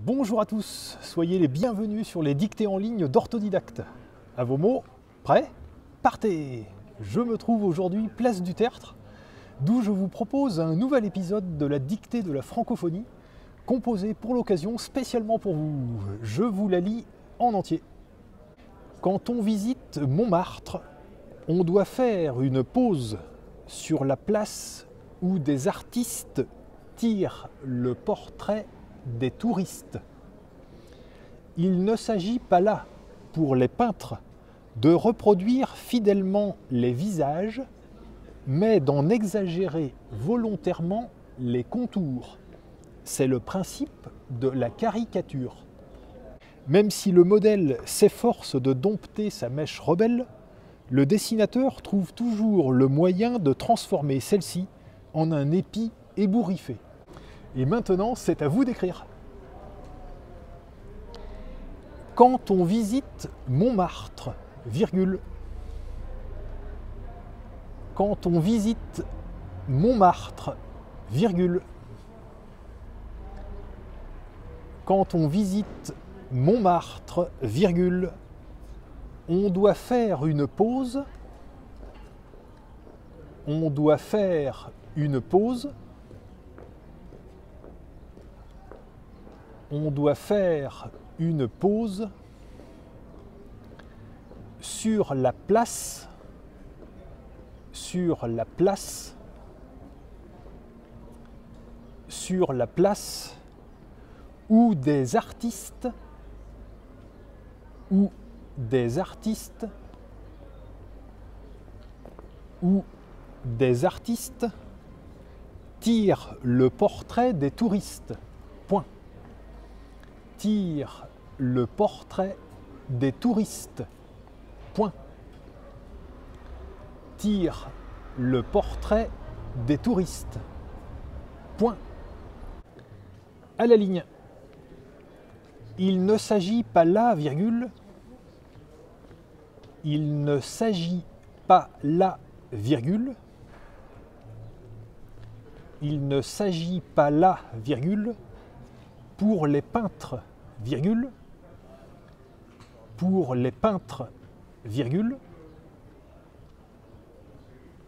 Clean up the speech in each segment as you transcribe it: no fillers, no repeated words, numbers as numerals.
Bonjour à tous, soyez les bienvenus sur les dictées en ligne d'Orthodidacte. À vos mots, prêts? Partez! Je me trouve aujourd'hui place du Tertre, d'où je vous propose un nouvel épisode de la dictée de la francophonie, composé pour l'occasion spécialement pour vous. Je vous la lis en entier. Quand on visite Montmartre, on doit faire une pause sur la place où des artistes tirent le portrait des touristes. Il ne s'agit pas là, pour les peintres, de reproduire fidèlement les visages, mais d'en exagérer volontairement les contours. C'est le principe de la caricature. Même si le modèle s'efforce de dompter sa mèche rebelle, le dessinateur trouve toujours le moyen de transformer celle-ci en un épi ébouriffé. Et maintenant, c'est à vous d'écrire. Quand on visite Montmartre, virgule. Quand on visite Montmartre, virgule. Quand on visite Montmartre, virgule, on doit faire une pause. On doit faire une pause. On doit faire une pause sur la place, sur la place, sur la place où des artistes, où des artistes, où des artistes tirent le portrait des touristes. Point. Tire le portrait des touristes. Point. Tire le portrait des touristes. Point. À la ligne. Il ne s'agit pas là, virgule. Il ne s'agit pas là, virgule. Il ne s'agit pas là, virgule, pour les peintres, virgule, pour les peintres, virgule,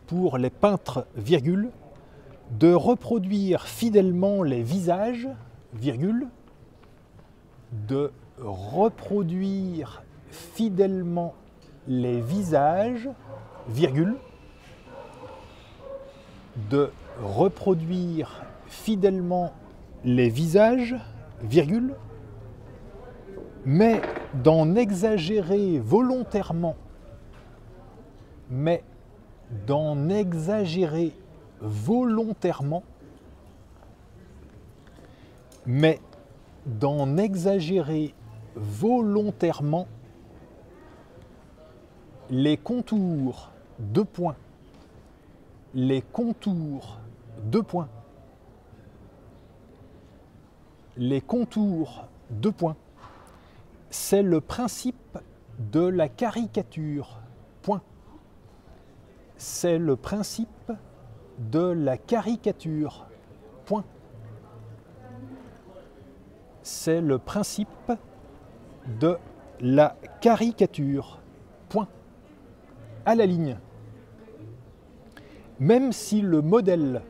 pour les peintres, virgule, de reproduire fidèlement les visages, virgule, de reproduire fidèlement les visages, virgule, de reproduire fidèlement les visages, virgule, mais d'en exagérer volontairement, mais d'en exagérer volontairement, mais d'en exagérer volontairement les contours, deux points, les contours, deux points, les contours, deux points. C'est le principe de la caricature. Point. C'est le principe de la caricature. Point. C'est le principe de la caricature. Point. À la ligne. Même si le modèle,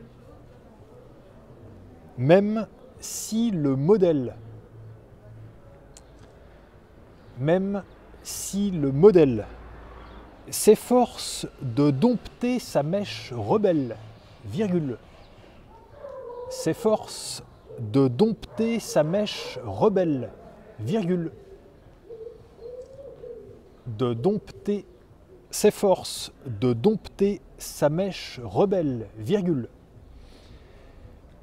même si le modèle, même si le modèle s'efforce de dompter sa mèche rebelle, virgule, s'efforce de dompter sa mèche rebelle, virgule, de dompter, s'efforce de dompter sa mèche rebelle, virgule.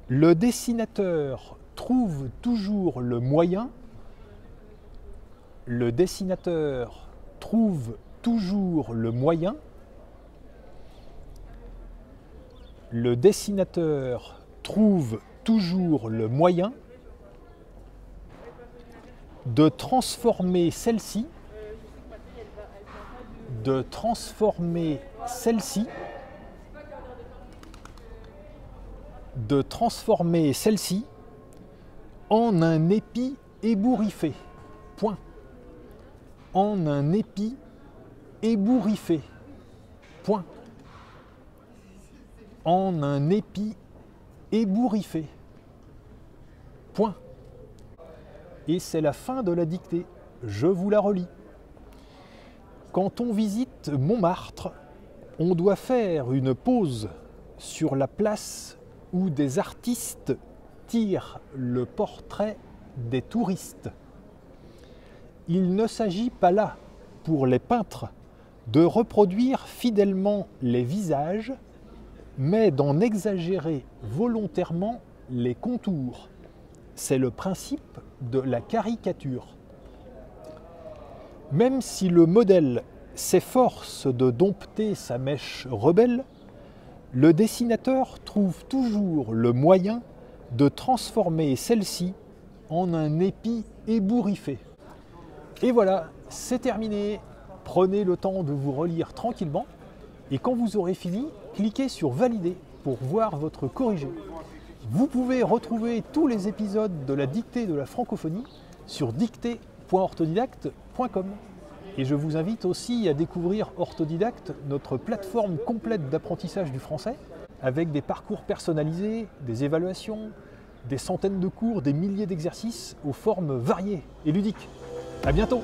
Le dessinateur trouve toujours le moyen, le dessinateur trouve toujours le moyen, le dessinateur trouve toujours le moyen de transformer celle-ci, de transformer celle-ci, de transformer celle-ci en un épi ébouriffé. Point. En un épi ébouriffé. Point. En un épi ébouriffé. Point. Et c'est la fin de la dictée. Je vous la relis. Quand on visite Montmartre, on doit faire une pause sur la place où des artistes tirent le portrait des touristes. Il ne s'agit pas là, pour les peintres, de reproduire fidèlement les visages, mais d'en exagérer volontairement les contours. C'est le principe de la caricature. Même si le modèle s'efforce de dompter sa mèche rebelle, le dessinateur trouve toujours le moyen de transformer celle-ci en un épi ébouriffé. Et voilà, c'est terminé. Prenez le temps de vous relire tranquillement et quand vous aurez fini, cliquez sur Valider pour voir votre corrigé. Vous pouvez retrouver tous les épisodes de la dictée de la francophonie sur dictée.orthodidacte.com. Et je vous invite aussi à découvrir Orthodidacte, notre plateforme complète d'apprentissage du français, avec des parcours personnalisés, des évaluations, des centaines de cours, des milliers d'exercices aux formes variées et ludiques. À bientôt!